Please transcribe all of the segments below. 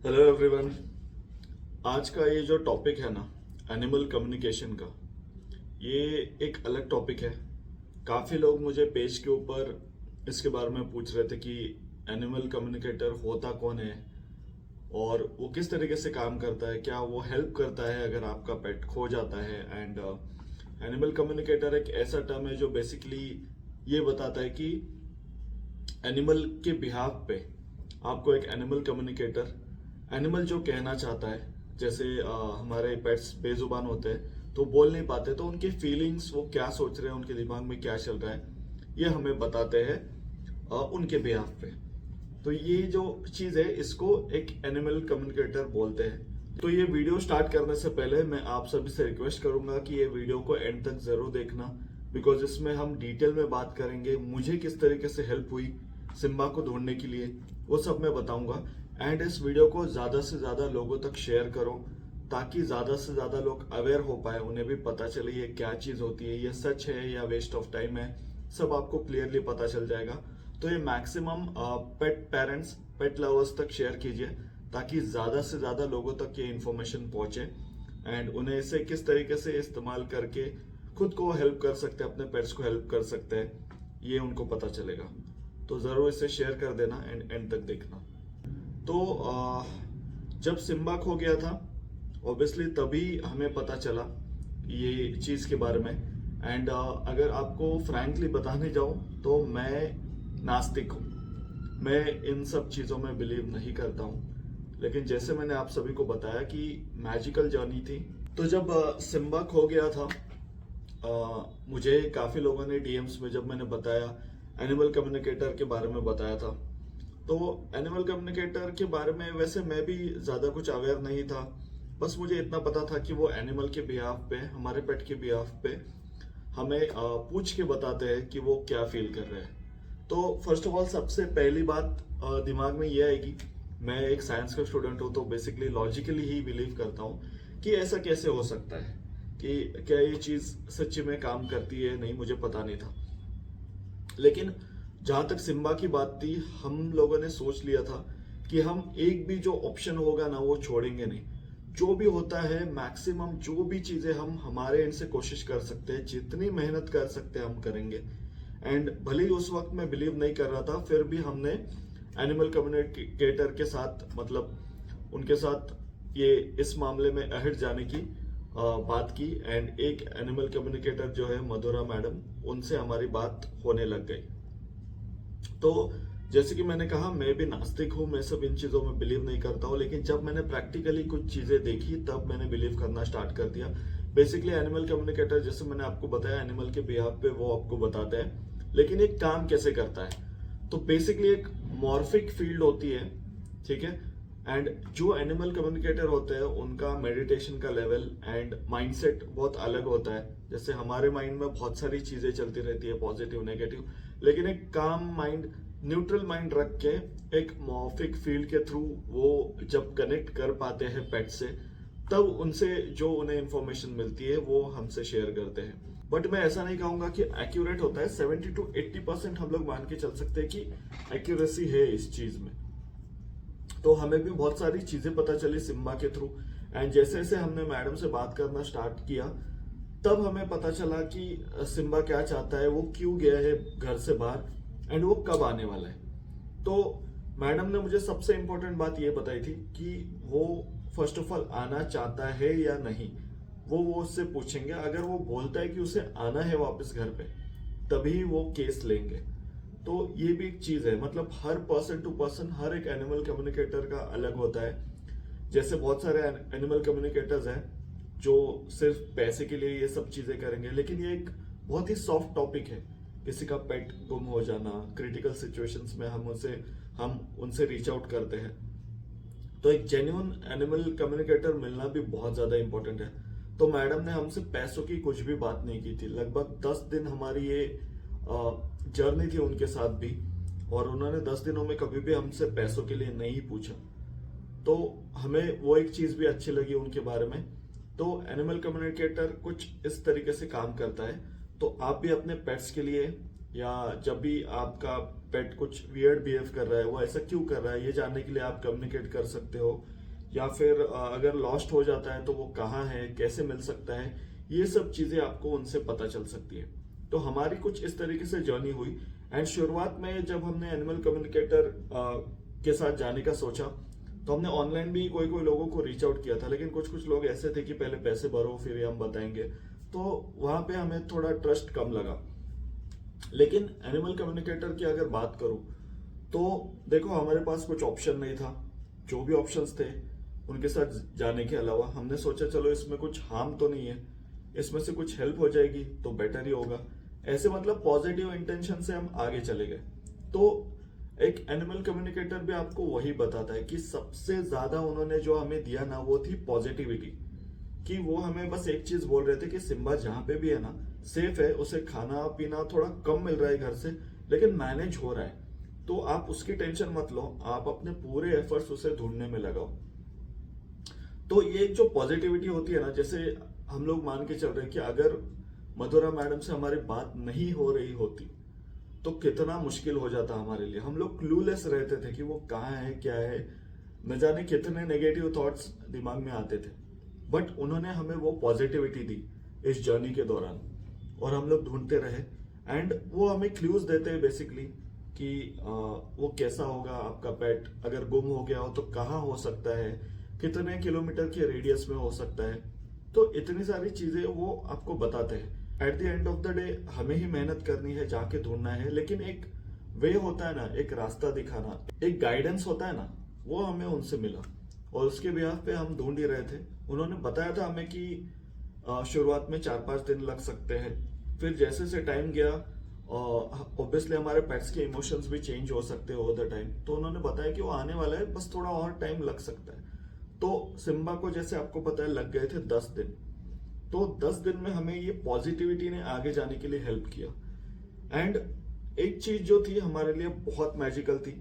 Hello everyone. आज का ये जो टॉपिक है ना, एनिमल कम्युनिकेशन का, ये एक अलग टॉपिक है। काफ़ी लोग मुझे पेज के ऊपर इसके बारे में पूछ रहे थे कि एनिमल कम्युनिकेटर होता कौन है और वो किस तरीके से काम करता है, क्या वो हेल्प करता है अगर आपका पेट खो जाता है। एंड एनिमल कम्युनिकेटर एक ऐसा टर्म है जो बेसिकली ये बताता है कि एनिमल के बिहाफ पे आपको एक एनिमल कम्युनिकेटर, एनिमल जो कहना चाहता है, जैसे हमारे पेट्स बेजुबान होते हैं तो बोल नहीं पाते, तो उनकी फीलिंग्स, वो क्या सोच रहे हैं, उनके दिमाग में क्या चल रहा है, ये हमें बताते हैं उनके बिहाफ पे। तो ये जो चीज है इसको एक एनिमल कम्युनिकेटर बोलते हैं। तो ये वीडियो स्टार्ट करने से पहले मैं आप सभी से रिक्वेस्ट करूंगा कि ये वीडियो को एंड तक जरूर देखना, बिकॉज इसमें हम डिटेल में बात करेंगे मुझे किस तरीके से हेल्प हुई सिम्बा को ढूंढने के लिए, वो सब मैं बताऊंगा। एंड इस वीडियो को ज्यादा से ज्यादा लोगों तक शेयर करो ताकि ज्यादा से ज्यादा लोग अवेयर हो पाए, उन्हें भी पता चले ये क्या चीज होती है, ये सच है या वेस्ट ऑफ टाइम है, सब आपको क्लियरली पता चल जाएगा। तो ये मैक्सिमम पेट पेरेंट्स, पेट लवर्स तक शेयर कीजिए ताकि ज्यादा से ज्यादा लोगों तक ये इन्फॉर्मेशन पहुंचे एंड उन्हें इसे किस तरीके से इस्तेमाल करके खुद को हेल्प कर सकते हैं, अपने पेट्स को हेल्प कर सकते हैं, ये उनको पता चलेगा। तो जरूर इसे शेयर कर देना एंड एंड तक देखना। तो जब सिम्बा खो गया था, ऑब्वियसली तभी हमें पता चला ये चीज के बारे में। एंड अगर आपको फ्रैंकली बताने जाऊं तो मैं नास्तिक हूं, मैं इन सब चीजों में बिलीव नहीं करता हूं। लेकिन जैसे मैंने आप सभी को बताया कि मैजिकल जर्नी थी, तो जब सिम्बा खो गया था, मुझे काफी लोगों ने डीएम्स में, जब मैंने बताया एनिमल कम्युनिकेटर के बारे में बताया था, तो एनिमल कम्युनिकेटर के बारे में वैसे मैं भी ज्यादा कुछ अवेयर नहीं था। बस मुझे इतना पता था कि वो एनिमल के बिहाफ पे, हमारे पेट के बिहाफ पे हमें पूछ के बताते हैं कि वो क्या फील कर रहे हैं। तो फर्स्ट ऑफ ऑल सबसे पहली बात दिमाग में ये आएगी, मैं एक साइंस का स्टूडेंट हूँ तो बेसिकली लॉजिकली ही बिलीव करता हूँ कि ऐसा कैसे हो सकता है, कि क्या ये चीज सच्ची में काम करती है। नहीं, मुझे पता नहीं था। लेकिन जहां तक सिम्बा की बात थी, हम लोगों ने सोच लिया था कि हम एक भी जो ऑप्शन होगा ना वो छोड़ेंगे नहीं। जो भी होता है, मैक्सिमम जो भी चीजें हम हमारे एंड से कोशिश कर सकते हैं, जितनी मेहनत कर सकते हैं हम करेंगे। एंड भले ही उस वक्त मैं बिलीव नहीं कर रहा था, फिर भी हमने एनिमल कम्युनिकेटर के साथ, मतलब उनके साथ ये इस मामले में अहिट जाने की बात की। एंड एक एनिमल कम्युनिकेटर जो है मधुरा मैडम, उनसे हमारी बात होने लग गई। तो जैसे कि मैंने कहा, मैं भी नास्तिक हूं, मैं सब इन चीजों में बिलीव नहीं करता हूं। लेकिन जब मैंने प्रैक्टिकली कुछ चीजें देखी तब मैंने बिलीव करना स्टार्ट कर दिया। बेसिकली एनिमल कम्युनिकेटर, जैसे मैंने आपको बताया, एनिमल के बिहाफ पे वो आपको बताते हैं, लेकिन ये काम कैसे करता है। तो बेसिकली एक मॉर्फिक फील्ड होती है, ठीक है। एंड जो एनिमल कम्युनिकेटर होते हैं उनका मेडिटेशन का लेवल एंड माइंडसेट बहुत अलग होता है। जैसे हमारे माइंड में बहुत सारी चीजें चलती रहती है, पॉजिटिव नेगेटिव, लेकिन एक काम माइंड, न्यूट्रल माइंड रख के एक मॉर्फिक फील्ड के थ्रू वो जब कनेक्ट कर पाते हैं पेट से, तब उनसे जो उन्हें इंफॉर्मेशन मिलती है वो हमसे शेयर करते हैं। बट मैं ऐसा नहीं कहूंगा कि एक्यूरेट होता है। 70 to 80% हम लोग मान के चल सकते हैं कि एक्यूरेसी है इस चीज में। तो हमें भी बहुत सारी चीजें पता चली सिम्बा के थ्रू। एंड जैसे जैसे हमने मैडम से बात करना स्टार्ट किया, तब हमें पता चला कि सिम्बा क्या चाहता है, वो क्यों गया है घर से बाहर एंड वो कब आने वाला है। तो मैडम ने मुझे सबसे इंपॉर्टेंट बात ये बताई थी कि वो फर्स्ट ऑफ ऑल आना चाहता है या नहीं, वो उससे पूछेंगे। अगर वो बोलता है कि उसे आना है वापस घर पे, तभी वो केस लेंगे। तो ये भी एक चीज है, मतलब हर पर्सन टू पर्सन, हर एक एनिमल कम्युनिकेटर का अलग होता है। जैसे बहुत सारे एनिमल कम्युनिकेटर्स हैं जो सिर्फ पैसे के लिए ये सब चीजें करेंगे, लेकिन ये एक बहुत ही सॉफ्ट टॉपिक है। किसी का पेट गुम हो जाना, क्रिटिकल सिचुएशंस में हम उनसे रीच आउट करते हैं। तो एक जेन्युइन एनिमल कम्युनिकेटर मिलना भी बहुत ज्यादा इंपॉर्टेंट है। तो मैडम ने हमसे पैसों की कुछ भी बात नहीं की थी। लगभग 10 दिन हमारी ये जर्नी थी उनके साथ भी, और उन्होंने 10 दिनों में कभी भी हमसे पैसों के लिए नहीं पूछा। तो हमें वो एक चीज भी अच्छी लगी उनके बारे में। तो एनिमल कम्युनिकेटर कुछ इस तरीके से काम करता है। तो आप भी अपने पेट्स के लिए या जब भी आपका पेट कुछ वियर्ड बिहेव कर रहा है, वो ऐसा क्यों कर रहा है, ये जानने के लिए आप कम्युनिकेट कर सकते हो। या फिर अगर लॉस्ट हो जाता है तो वो कहाँ है, कैसे मिल सकता है, ये सब चीजें आपको उनसे पता चल सकती है। तो हमारी कुछ इस तरीके से जर्नी हुई। एंड शुरुआत में जब हमने एनिमल कम्युनिकेटर के साथ जाने का सोचा, तो हमने ऑनलाइन भी कोई कोई लोगों को रीच आउट किया था, लेकिन कुछ कुछ लोग ऐसे थे कि पहले पैसे भरो फिर ये हम बताएंगे, तो वहां पे हमें थोड़ा ट्रस्ट कम लगा। लेकिन एनिमल कम्युनिकेटर की अगर बात करूं तो देखो, हमारे पास कुछ ऑप्शन नहीं था। जो भी ऑप्शंस थे उनके साथ जाने के अलावा हमने सोचा चलो इसमें कुछ हार्म तो नहीं है, इसमें से कुछ हेल्प हो जाएगी तो बेटर ही होगा। ऐसे मतलब पॉजिटिव इंटेंशन से हम आगे चले गए। तो एक एनिमल कम्युनिकेटर भी आपको वही बताता है कि सबसे ज्यादा उन्होंने जो हमें दिया ना, वो थी पॉजिटिविटी। कि वो हमें बस एक चीज बोल रहे थे कि सिम्बा जहां पे भी है ना, सेफ है, उसे खाना पीना थोड़ा कम मिल रहा है घर से, लेकिन मैनेज हो रहा है, तो आप उसकी टेंशन मत लो, आप अपने पूरे एफर्ट्स उसे ढूंढने में लगाओ। तो ये जो पॉजिटिविटी होती है ना, जैसे हम लोग मान के चल रहे हैं कि अगर मधुरा मैडम से हमारी बात नहीं हो रही होती तो कितना मुश्किल हो जाता हमारे लिए। हम लोग क्लूलेस रहते थे कि वो कहाँ है, क्या है, न जाने कितने नेगेटिव थॉट्स दिमाग में आते थे। बट उन्होंने हमें वो पॉजिटिविटी दी इस जर्नी के दौरान, और हम लोग ढूंढते रहे। एंड वो हमें क्लूज देते हैं बेसिकली कि वो कैसा होगा आपका पेट, अगर गुम हो गया हो तो कहाँ हो सकता है, कितने किलोमीटर के रेडियस में हो सकता है। तो इतनी सारी चीजें वो आपको बताते हैं। At the end of the day हमें ही मेहनत करनी है, जाके ढूंढना है, लेकिन एक वे होता है ना, एक रास्ता दिखाना, एक गाइडेंस होता है ना, वो हमें उनसे मिला और उसके बिहाफ पे हम ढूंढ ही रहे थे। उन्होंने बताया था हमें कि शुरुआत में 4-5 दिन लग सकते हैं, फिर जैसे जैसे टाइम गया ऑब्वियसली हमारे पेट्स के इमोशंस भी चेंज हो सकते हैं ओवर द टाइम, तो उन्होंने बताया कि वो आने वाला है, बस थोड़ा और टाइम लग सकता है। तो सिम्बा को जैसे आपको पता है लग गए थे 10 दिन। तो 10 दिन में हमें ये पॉजिटिविटी ने आगे जाने के लिए हेल्प किया। एंड एक चीज जो थी हमारे लिए बहुत मैजिकल थी,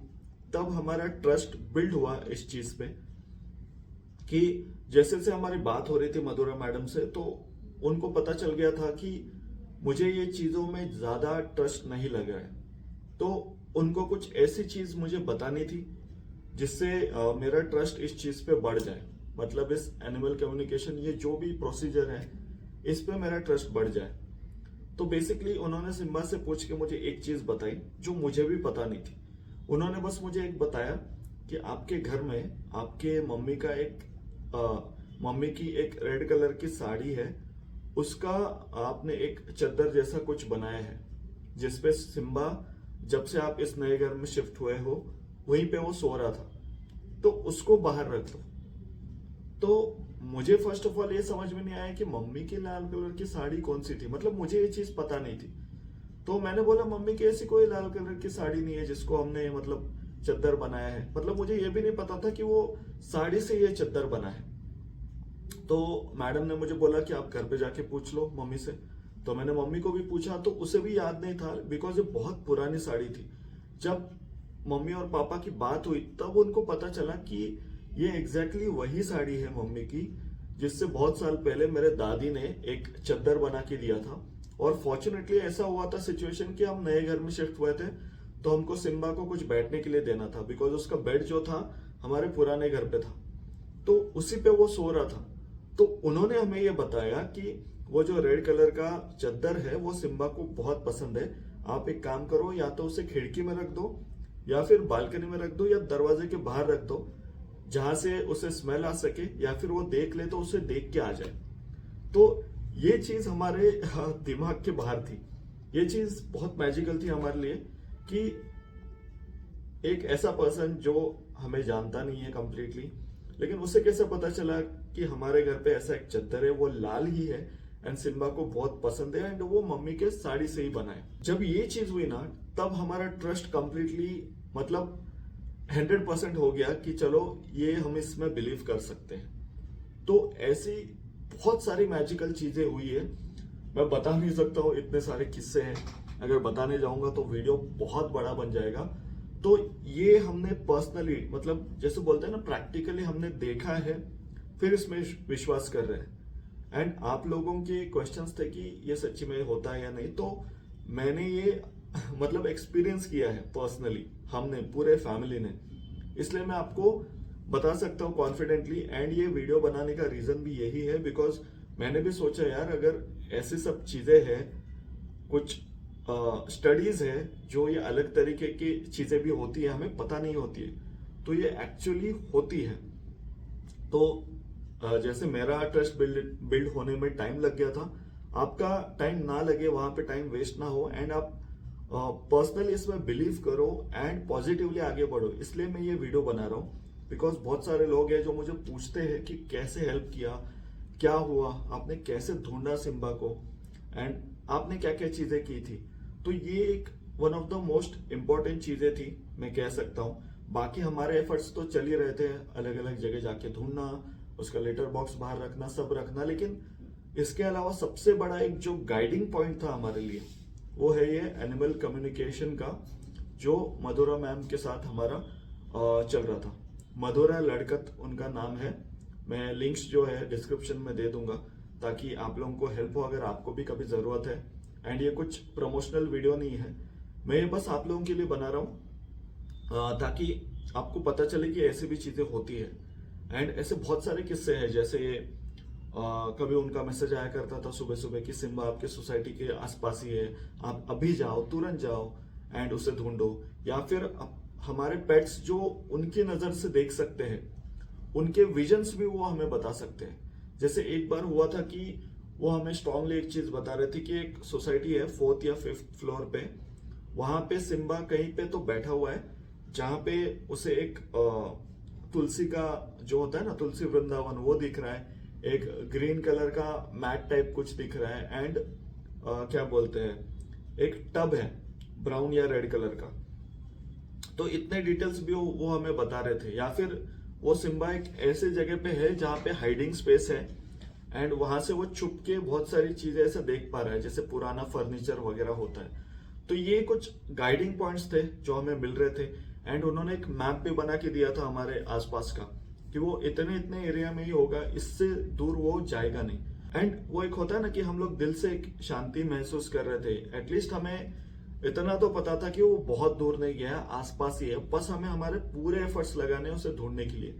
तब हमारा ट्रस्ट बिल्ड हुआ इस चीज पे कि जैसे जैसे हमारी बात हो रही थी मधुरा मैडम से, तो उनको पता चल गया था कि मुझे ये चीजों में ज्यादा ट्रस्ट नहीं लगा है। तो उनको कुछ ऐसी चीज मुझे बतानी थी जिससे मेरा ट्रस्ट इस चीज पे बढ़ जाए, मतलब इस एनिमल कम्युनिकेशन, ये जो भी प्रोसीजर है, इस पे मेरा ट्रस्ट बढ़ जाए। तो बेसिकली उन्होंने सिम्बा से पूछ के मुझे एक चीज बताई जो मुझे भी पता नहीं थी। उन्होंने बस मुझे एक बताया कि आपके घर में आपके मम्मी का एक मम्मी की एक रेड कलर की साड़ी है, उसका आपने एक चद्दर जैसा कुछ बनाया है, जिसपे सिम्बा जब से आप इस नए घर में शिफ्ट हुए हो वहीं पे वो सो रहा था, तो उसको बाहर रख दो। तो मुझे फर्स्ट ऑफ ऑल ये समझ में नहीं आया कि मम्मी की लाल कलर की साड़ी कौन सी थी, मतलब मुझे ये चीज पता नहीं थी। तो मैंने बोला मम्मी की ऐसी कोई लाल कलर की साड़ी नहीं है जिसको हमने मतलब चद्दर बनाया है, मतलब मुझे ये भी नहीं पता था कि वो साड़ी से ये चद्दर बना है। तो मैडम ने मुझे बोला कि आप घर पे जाके पूछ लो मम्मी से। तो मैंने मम्मी को भी पूछा, तो उसे भी याद नहीं था, बिकॉज ये बहुत पुरानी साड़ी थी। जब मम्मी और पापा की बात हुई तब उनको पता चला कि ये एग्जैक्टली वही साड़ी है मम्मी की, जिससे बहुत साल पहले मेरे दादी ने एक चद्दर बना के दिया था। और फॉर्चुनेटली ऐसा हुआ था सिचुएशन कि हम नए घर में शिफ्ट हुए थे, तो हमको सिम्बा को कुछ बैठने के लिए देना था, बिकॉज उसका बेड जो था हमारे पुराने घर पे था, तो उसी पे वो सो रहा था। तो उन्होंने हमें ये बताया कि वो जो रेड कलर का चद्दर है वो सिम्बा को बहुत पसंद है, आप एक काम करो, या तो उसे खिड़की में रख दो, या फिर बालकनी में रख दो, या दरवाजे के बाहर रख दो, जहां से उसे स्मेल आ सके, या फिर वो देख ले तो उसे देख के आ जाए। तो ये चीज हमारे दिमाग के बाहर थी। ये चीज बहुत मैजिकल थी हमारे लिए कि एक ऐसा पर्सन जो हमें जानता नहीं है कंप्लीटली, लेकिन उसे कैसे पता चला कि हमारे घर पे ऐसा एक चद्दर है, वो लाल ही है एंड सिम्बा को बहुत पसंद है, एंड वो मम्मी के साड़ी से ही बना है। जब ये चीज हुई ना, तब हमारा ट्रस्ट कंप्लीटली मतलब 100% हो गया कि चलो ये हम इसमें बिलीव कर सकते हैं। तो ऐसी बहुत सारी मैजिकल चीजें हुई है, मैं बता नहीं सकता हूँ, इतने सारे किस्से हैं, अगर बताने जाऊंगा तो वीडियो बहुत बड़ा बन जाएगा। तो ये हमने पर्सनली, मतलब जैसे बोलते हैं ना, प्रैक्टिकली हमने देखा है, फिर इसमें विश्वास कर रहे हैं। एंड आप लोगों के क्वेश्चंस थे कि ये सच्ची में होता है या नहीं, तो मैंने ये मतलब एक्सपीरियंस किया है पर्सनली, हमने पूरे फैमिली ने, इसलिए मैं आपको बता सकता हूँ कॉन्फिडेंटली। एंड ये वीडियो बनाने का रीजन भी यही है बिकॉज मैंने भी सोचा यार अगर ऐसी सब चीजें हैं, कुछ स्टडीज है जो ये अलग तरीके की चीजें भी होती है, हमें पता नहीं होती है, तो ये एक्चुअली होती है। तो जैसे मेरा ट्रस्ट बिल्ड होने में टाइम लग गया था, आपका टाइम ना लगे, वहां पे टाइम वेस्ट ना हो, एंड आप पर्सनली इसमें बिलीव करो एंड पॉजिटिवली आगे बढ़ो। इसलिए मैं ये वीडियो बना रहा हूँ बिकॉज बहुत सारे लोग हैं जो मुझे पूछते हैं कि कैसे हेल्प किया, क्या हुआ, आपने कैसे ढूंढा सिम्बा को, एंड आपने क्या क्या चीजें की थी। तो ये एक one of the most important चीजें थी, मैं कह सकता हूँ। बाकी हमारे एफर्ट्स तो चल ही रहे थे, अलग अलग जगह जाके ढूंढना, उसका लेटर बॉक्स बाहर रखना, सब रखना, लेकिन इसके अलावा सबसे बड़ा एक जो गाइडिंग पॉइंट था हमारे लिए, वो है ये एनिमल कम्युनिकेशन का, जो मधुरा मैम के साथ हमारा चल रहा था। मधुरा लड़कत उनका नाम है। मैं लिंक्स जो है डिस्क्रिप्शन में दे दूंगा ताकि आप लोगों को हेल्प हो अगर आपको भी कभी जरूरत है। एंड ये कुछ प्रमोशनल वीडियो नहीं है, मैं ये बस आप लोगों के लिए बना रहा हूँ ताकि आपको पता चले कि ऐसी भी चीजें होती है। एंड ऐसे बहुत सारे किस्से हैं, जैसे कभी उनका मैसेज आया करता था सुबह सुबह कि सिम्बा आपके सोसाइटी के आसपास ही है, आप अभी जाओ, तुरंत जाओ एंड उसे ढूंढो। या फिर हमारे पेट्स जो उनकी नजर से देख सकते हैं, उनके विजन्स भी वो हमें बता सकते हैं। जैसे एक बार हुआ था कि वो हमें स्ट्रांगली एक चीज बता रहे थे कि एक सोसाइटी है 4th या 5th फ्लोर पे, वहां पे सिम्बा कहीं पे तो बैठा हुआ है जहां पे उसे एक तुलसी का जो होता है ना, तुलसी वृंदावन, वो दिख रहा है, एक ग्रीन कलर का मैट टाइप कुछ दिख रहा है, एंड क्या बोलते हैं, एक टब है ब्राउन या रेड कलर का। तो इतने डिटेल्स भी वो हमें बता रहे थे। या फिर वो सिम्बा एक ऐसे जगह पे है जहां पे हाइडिंग स्पेस है, एंड वहां से वो छुप के बहुत सारी चीजें ऐसे देख पा रहा है, जैसे पुराना फर्नीचर वगैरह होता है। तो ये कुछ गाइडिंग पॉइंट्स थे जो हमें मिल रहे थे। एंड उन्होंने एक मैप भी बना के दिया था हमारे आसपास का कि वो इतने इतने एरिया में ही होगा, इससे दूर वो जाएगा नहीं। एंड वो एक होता है ना कि हम लोग दिल से एक शांति महसूस कर रहे थे, एटलीस्ट हमें इतना तो पता था कि वो बहुत दूर नहीं गया, आसपास ही है, बस हमें हमारे पूरे एफर्ट्स लगाने उसे ढूंढने के लिए।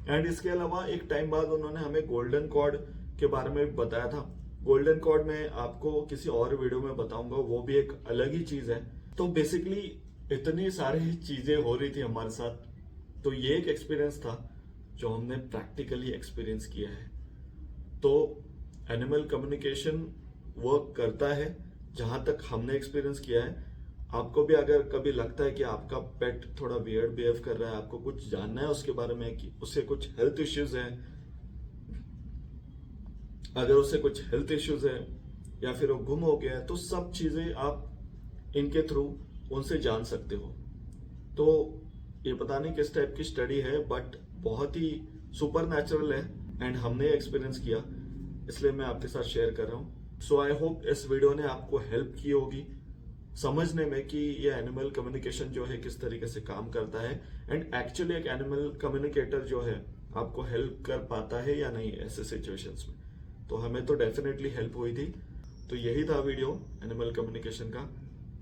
एंड इसके अलावा एक टाइम बाद उन्होंने हमें गोल्डन कॉर्ड के बारे में भी बताया था। गोल्डन कॉर्ड में आपको किसी और वीडियो में बताऊंगा, वो भी एक अलग ही चीज है। तो बेसिकली इतनी सारी चीजें हो रही थी हमारे साथ, तो ये एक एक्सपीरियंस था जो हमने प्रैक्टिकली एक्सपीरियंस किया है। तो एनिमल कम्युनिकेशन वर्क करता है जहां तक हमने एक्सपीरियंस किया है। आपको भी अगर कभी लगता है कि आपका पेट थोड़ा वियर्ड बिहेव कर रहा है, आपको कुछ जानना है उसके बारे में कि उससे कुछ हेल्थ इश्यूज है, अगर उसे कुछ हेल्थ इश्यूज है या फिर वो गुम हो गया है, तो सब चीजें आप इनके थ्रू उनसे जान सकते हो। तो ये पता नहीं किस टाइप की स्टडी है, बट बहुत ही सुपर नेचुरल है एंड हमने एक्सपीरियंस किया, इसलिए मैं आपके साथ शेयर कर रहा हूँ। सो आई होप इस वीडियो ने आपको हेल्प की होगी समझने में कि ये एनिमल कम्युनिकेशन जो है किस तरीके से काम करता है, एंड एक्चुअली एक एनिमल कम्युनिकेटर जो है आपको हेल्प कर पाता है या नहीं ऐसे सिचुएशंस में। तो हमें तो डेफिनेटली हेल्प हुई थी। तो यही था वीडियो एनिमल कम्युनिकेशन का।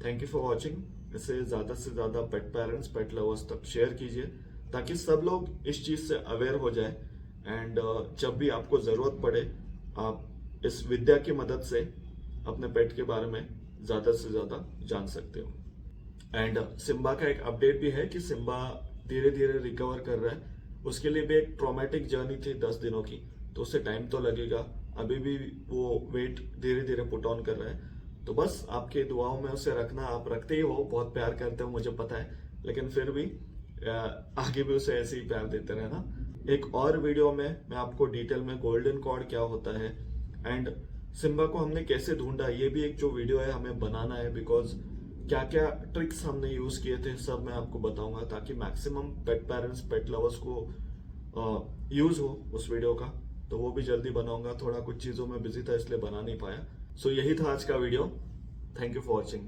Thank you for watching. इसे ज्यादा से ज्यादा पेट पेरेंट्स, पेट लवर्स तक शेयर कीजिए ताकि सब लोग इस चीज से अवेयर हो जाए, एंड जब भी आपको जरूरत पड़े आप इस विद्या की मदद से अपने पेट के बारे में ज्यादा से ज्यादा जान सकते हो। एंड सिम्बा का एक अपडेट भी है कि सिम्बा धीरे धीरे रिकवर कर रहा है। उसके लिए भी एक ट्रॉमेटिक जर्नी थी 10 दिनों की, तो उससे टाइम तो लगेगा। अभी भी वो वेट धीरे धीरे पुट ऑन कर रहा है। तो बस आपके दुआओं में उसे रखना, आप रखते ही हो, बहुत प्यार करते हो मुझे पता है, लेकिन फिर भी आगे भी उसे ऐसे ही प्यार देते रहना। एक और वीडियो में मैं आपको डिटेल में गोल्डन कॉर्ड क्या होता है एंड सिम्बा को हमने कैसे ढूंढा, ये भी एक जो वीडियो है हमें बनाना है, बिकॉज क्या क्या ट्रिक्स हमने यूज किए थे सब मैं आपको बताऊंगा ताकि मैक्सिमम पेट पेरेंट्स, पेट लवर्स को यूज हो उस वीडियो का। तो वो भी जल्दी बनाऊंगा, थोड़ा कुछ चीजों में बिजी था इसलिए बना नहीं पाया। सो यही था आज का video. Thank you for watching.